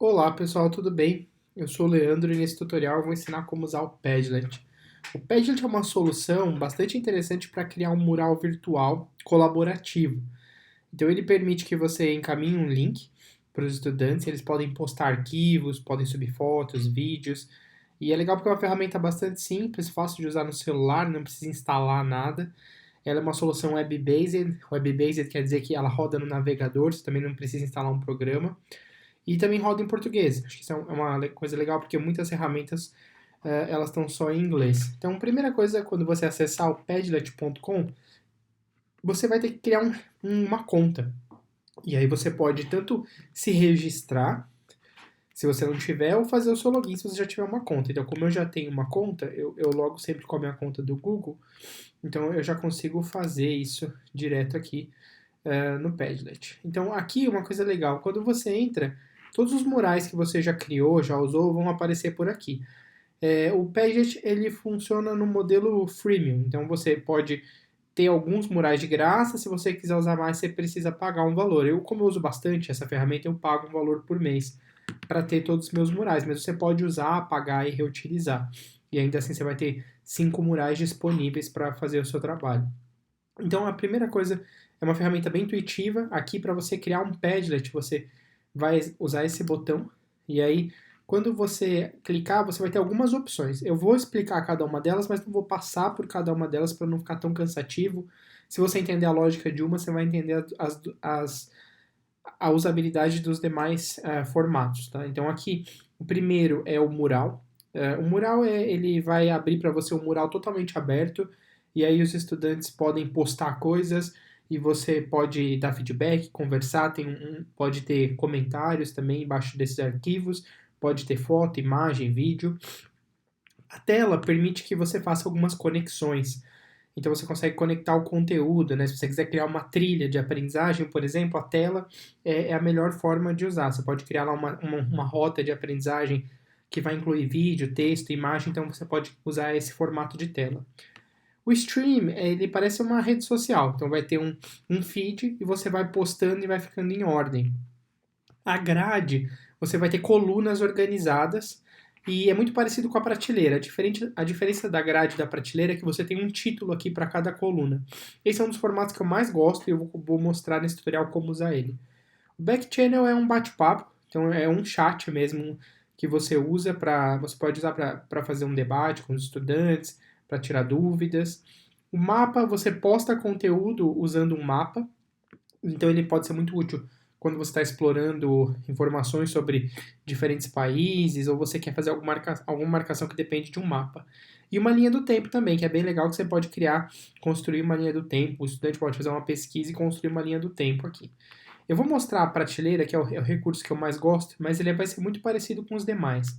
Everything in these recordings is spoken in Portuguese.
Olá pessoal, tudo bem? Eu sou o Leandro e nesse tutorial eu vou ensinar como usar o Padlet. O Padlet é uma solução bastante interessante para criar um mural virtual colaborativo. Então ele permite que você encaminhe um link para os estudantes, eles podem postar arquivos, podem subir fotos, vídeos, e é legal porque é uma ferramenta bastante simples, fácil de usar no celular, não precisa instalar nada. Ela é uma solução web-based. Web-based quer dizer que ela roda no navegador, você também não precisa instalar um programa. E também roda em português. Acho que isso é uma coisa legal, porque muitas ferramentas elas estão só em inglês. Então, a primeira coisa, quando você acessar o padlet.com, você vai ter que criar uma conta. E aí você pode tanto se registrar, se você não tiver, ou fazer o seu login se você já tiver uma conta. Então, como eu já tenho uma conta, eu logo sempre com a minha conta do Google, então eu já consigo fazer isso direto aqui no Padlet. Então, aqui uma coisa legal, quando você entra, todos os murais que você já criou, já usou, vão aparecer por aqui. O Padlet ele funciona no modelo freemium, então você pode ter alguns murais de graça, se você quiser usar mais, você precisa pagar um valor. Como eu uso bastante essa ferramenta, eu pago um valor por mês para ter todos os meus murais, mas você pode usar, pagar e reutilizar. E ainda assim você vai ter 5 murais disponíveis para fazer o seu trabalho. Então, a primeira coisa é uma ferramenta bem intuitiva. Aqui, para você criar um Padlet, você vai usar esse botão. E aí, quando você clicar, você vai ter algumas opções. Eu vou explicar cada uma delas, mas não vou passar por cada uma delas para não ficar tão cansativo. Se você entender a lógica de uma, você vai entender a usabilidade dos demais formatos. Tá? Então, aqui, o primeiro é o mural. O mural ele vai abrir para você um mural totalmente aberto, e aí os estudantes podem postar coisas e você pode dar feedback, conversar, pode ter comentários também embaixo desses arquivos, pode ter foto, imagem, vídeo. A tela permite que você faça algumas conexões. Então você consegue conectar o conteúdo, né? Se você quiser criar uma trilha de aprendizagem, por exemplo, a tela é a melhor forma de usar. Você pode criar lá uma rota de aprendizagem que vai incluir vídeo, texto, imagem, então você pode usar esse formato de tela. O stream, ele parece uma rede social, então vai ter um feed e você vai postando e vai ficando em ordem. A grade, você vai ter colunas organizadas e é muito parecido com a prateleira. A diferença da grade e da prateleira é que você tem um título aqui para cada coluna. Esse é um dos formatos que eu mais gosto e eu vou mostrar nesse tutorial como usar ele. O Backchannel é um bate-papo, então é um chat mesmo que você usa você pode usar para fazer um debate com os estudantes, para tirar dúvidas. O mapa, você posta conteúdo usando um mapa, então ele pode ser muito útil quando você está explorando informações sobre diferentes países ou você quer fazer alguma marcação que depende de um mapa. E uma linha do tempo também, que é bem legal que você pode criar, construir uma linha do tempo. O estudante pode fazer uma pesquisa e construir uma linha do tempo aqui. Eu vou mostrar a prateleira, que é o recurso que eu mais gosto, mas ele vai ser muito parecido com os demais.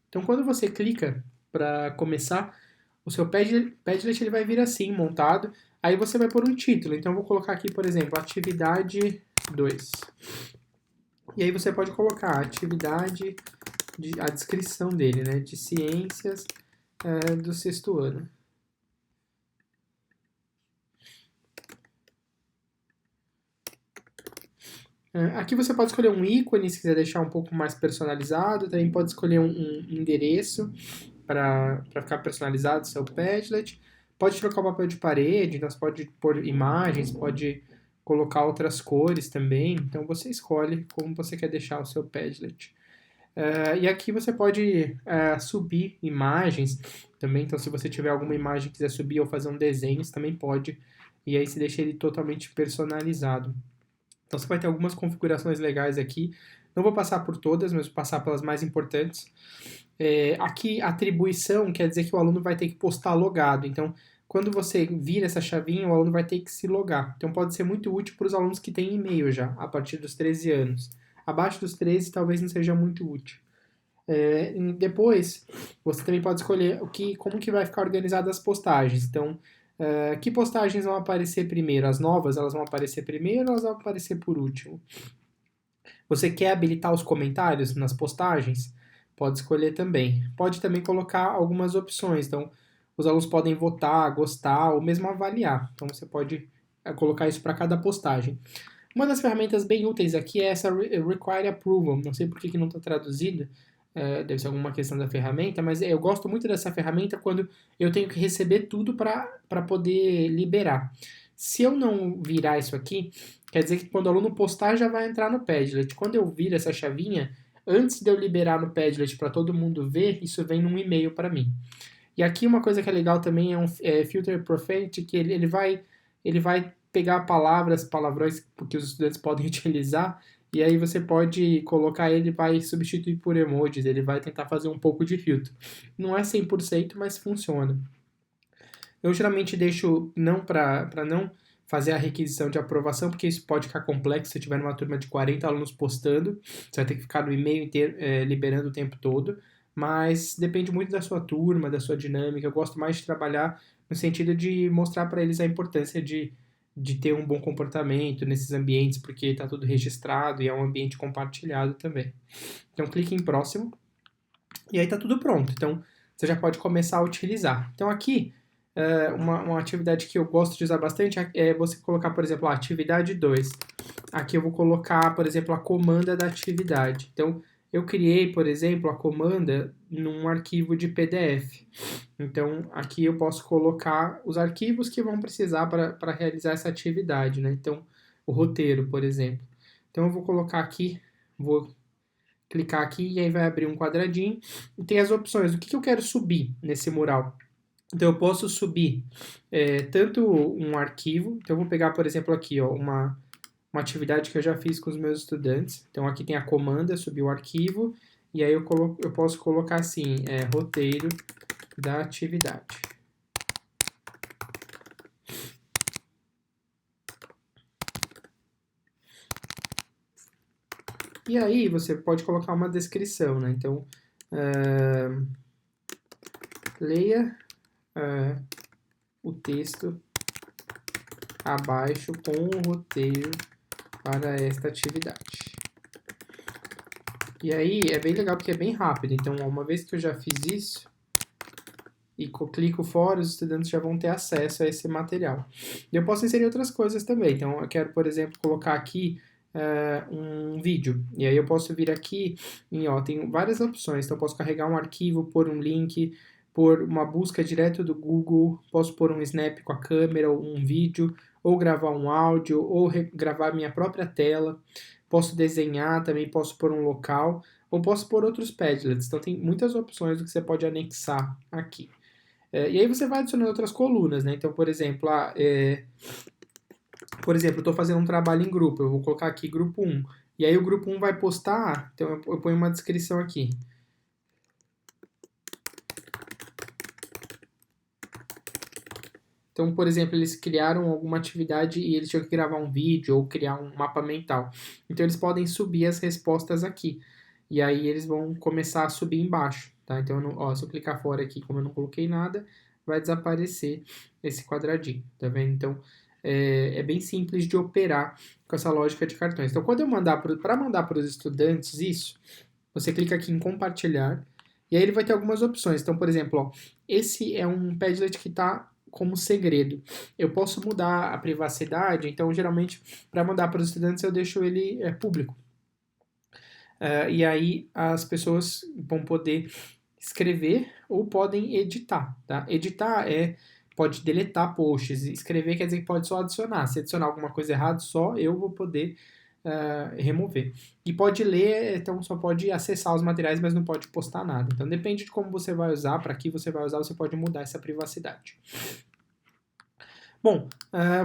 Então, quando você clica para começar, o seu Padlet ele vai vir assim, montado. Aí você vai pôr um título. Então, eu vou colocar aqui, por exemplo, atividade 2. E aí você pode colocar a descrição dele, né? De ciências do sexto ano. Aqui você pode escolher um ícone se quiser deixar um pouco mais personalizado. Também pode escolher um endereço para ficar personalizado o seu Padlet. Pode trocar o papel de parede, então você pode pôr imagens, pode colocar outras cores também. Então você escolhe como você quer deixar o seu Padlet. E aqui você pode subir imagens também. Então, se você tiver alguma imagem e quiser subir ou fazer um desenho, você também pode. E aí você deixa ele totalmente personalizado. Então, você vai ter algumas configurações legais aqui. Não vou passar por todas, mas vou passar pelas mais importantes. Aqui, atribuição quer dizer que o aluno vai ter que postar logado. Então, quando você vira essa chavinha, o aluno vai ter que se logar. Então, pode ser muito útil para os alunos que têm e-mail já, a partir dos 13 anos. Abaixo dos 13, talvez não seja muito útil. Depois, você também pode escolher como que vai ficar organizadas as postagens. Então, que postagens vão aparecer primeiro? As novas, elas vão aparecer primeiro ou elas vão aparecer por último? Você quer habilitar os comentários nas postagens? Pode escolher também. Pode também colocar algumas opções. Então, os alunos podem votar, gostar ou mesmo avaliar. Então, você pode colocar isso para cada postagem. Uma das ferramentas bem úteis aqui é essa Require Approval. Não sei por que não está traduzido, deve ser alguma questão da ferramenta, mas eu gosto muito dessa ferramenta quando eu tenho que receber tudo para poder liberar. Se eu não virar isso aqui, quer dizer que quando o aluno postar já vai entrar no Padlet. Quando eu viro essa chavinha, antes de eu liberar no Padlet para todo mundo ver, isso vem num e-mail para mim. E aqui uma coisa que é legal também é um Filter Profanity, que ele vai pegar palavrões que os estudantes podem utilizar, e aí você pode colocar ele, vai substituir por emojis, ele vai tentar fazer um pouco de filtro. Não é 100%, mas funciona. Eu geralmente deixo não para não fazer a requisição de aprovação, porque isso pode ficar complexo se tiver uma turma de 40 alunos postando, você vai ter que ficar no e-mail inteiro liberando o tempo todo, mas depende muito da sua turma, da sua dinâmica. Eu gosto mais de trabalhar no sentido de mostrar para eles a importância de ter um bom comportamento nesses ambientes, porque está tudo registrado e é um ambiente compartilhado também. Então clique em próximo e aí está tudo pronto. Então você já pode começar a utilizar. Então aqui uma atividade que eu gosto de usar bastante é você colocar, por exemplo, a atividade 2. Aqui eu vou colocar, por exemplo, a comanda da atividade. Então, eu criei, por exemplo, a comanda num arquivo de PDF. Então, aqui eu posso colocar os arquivos que vão precisar para realizar essa atividade, né? Então, o roteiro, por exemplo. Então, eu vou colocar aqui, vou clicar aqui e aí vai abrir um quadradinho. E tem as opções. O que eu quero subir nesse mural? Então, eu posso subir tanto um arquivo. Então, eu vou pegar, por exemplo, aqui, ó, uma atividade que eu já fiz com os meus estudantes. Então, aqui tem a comanda, subir o arquivo. E aí, eu posso colocar assim, roteiro da atividade. E aí, você pode colocar uma descrição, né? Então, leia o texto abaixo com o roteiro para esta atividade. E aí é bem legal porque é bem rápido. Então, uma vez que eu já fiz isso e clico fora, os estudantes já vão ter acesso a esse material. E eu posso inserir outras coisas também. Então, eu quero, por exemplo, colocar aqui um vídeo. E aí eu posso vir aqui e tem várias opções. Então, eu posso carregar um arquivo, pôr um link, pôr uma busca direto do Google, posso pôr um snap com a câmera, ou um vídeo, ou gravar um áudio, ou gravar minha própria tela. Posso desenhar, também posso pôr um local, ou posso pôr outros Padlets. Então, tem muitas opções do que você pode anexar aqui. E aí você vai adicionando outras colunas, né? Então, por exemplo, eu estou fazendo um trabalho em grupo, eu vou colocar aqui grupo 1. E aí o grupo 1 vai postar, então eu ponho uma descrição aqui. Então, por exemplo, eles criaram alguma atividade e eles tinham que gravar um vídeo ou criar um mapa mental. Então, eles podem subir as respostas aqui. E aí, eles vão começar a subir embaixo, tá? Então, se eu clicar fora aqui, como eu não coloquei nada, vai desaparecer esse quadradinho, tá vendo? Então, é bem simples de operar com essa lógica de cartões. Então, quando eu mandar para os estudantes isso, você clica aqui em compartilhar, e aí ele vai ter algumas opções. Então, por exemplo, esse é um Padlet que está como segredo. Eu posso mudar a privacidade, então geralmente para mandar para os estudantes eu deixo ele público. E aí as pessoas vão poder escrever ou podem editar, tá? Editar pode deletar posts, escrever quer dizer que pode só adicionar. Se adicionar alguma coisa errada, só eu vou poder remover. E pode ler, então só pode acessar os materiais, mas não pode postar nada. Então depende de como você vai usar, para que você vai usar, você pode mudar essa privacidade. Bom,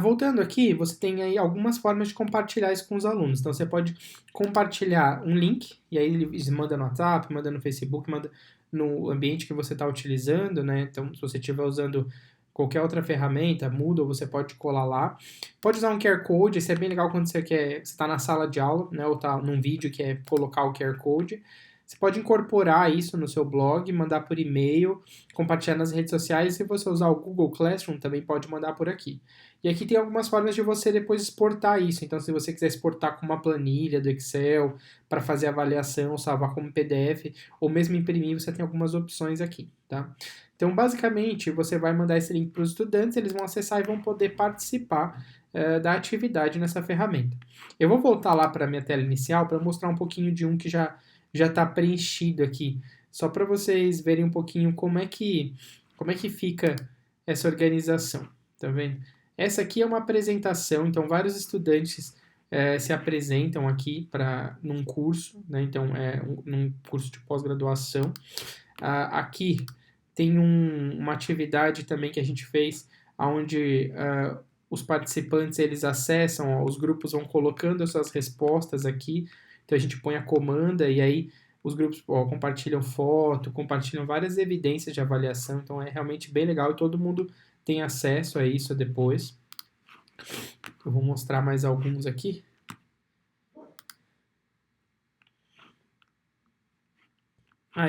voltando aqui, você tem aí algumas formas de compartilhar isso com os alunos. Então, você pode compartilhar um link, e aí eles mandam no WhatsApp, manda no Facebook, manda no ambiente que você está utilizando, né? Então, se você estiver usando qualquer outra ferramenta, Moodle, você pode colar lá. Pode usar um QR Code, isso é bem legal quando você está na sala de aula, né? Ou está num vídeo que é colocar o QR Code. Você pode incorporar isso no seu blog, mandar por e-mail, compartilhar nas redes sociais. Se você usar o Google Classroom, também pode mandar por aqui. E aqui tem algumas formas de você depois exportar isso. Então, se você quiser exportar com uma planilha do Excel para fazer avaliação, salvar como PDF, ou mesmo imprimir, você tem algumas opções aqui, tá? Então, basicamente, você vai mandar esse link para os estudantes, eles vão acessar e vão poder participar da atividade nessa ferramenta. Eu vou voltar lá para a minha tela inicial para mostrar um pouquinho de um que já está preenchido aqui, só para vocês verem um pouquinho como é que fica essa organização, tá vendo? Essa aqui é uma apresentação, então vários estudantes se apresentam aqui num curso, né? Então num curso de pós-graduação. Aqui tem uma atividade também que a gente fez, onde os participantes eles acessam, ó, os grupos vão colocando as suas respostas aqui, então a gente põe a comanda e aí os grupos compartilham foto, compartilham várias evidências de avaliação, então é realmente bem legal e todo mundo tem acesso a isso depois. Eu vou mostrar mais alguns aqui.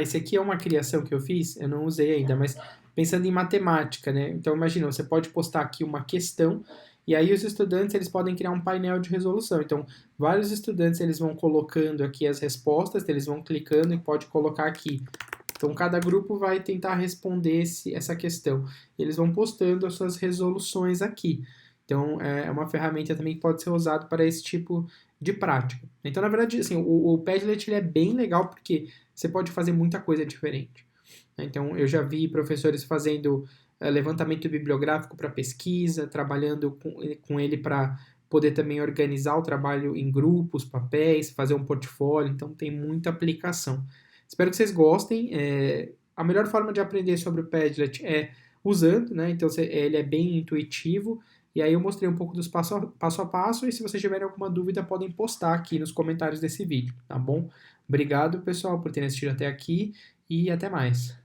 Esse aqui é uma criação que eu fiz, eu não usei ainda, mas pensando em matemática, né? Então imagina, você pode postar aqui uma questão e aí os estudantes eles podem criar um painel de resolução. Então vários estudantes eles vão colocando aqui as respostas, eles vão clicando e pode colocar aqui. Então cada grupo vai tentar responder essa questão. Eles vão postando as suas resoluções aqui. Então é uma ferramenta também que pode ser usada para esse tipo de prática. Então na verdade assim, o Padlet ele é bem legal porque você pode fazer muita coisa diferente. Então, eu já vi professores fazendo levantamento bibliográfico para pesquisa, trabalhando com ele para poder também organizar o trabalho em grupos, papéis, fazer um portfólio. Então, tem muita aplicação. Espero que vocês gostem. A melhor forma de aprender sobre o Padlet é usando, né? Então, ele é bem intuitivo. E aí eu mostrei um pouco dos passo a passo, e se vocês tiverem alguma dúvida, podem postar aqui nos comentários desse vídeo, tá bom? Obrigado, pessoal, por terem assistido até aqui, e até mais.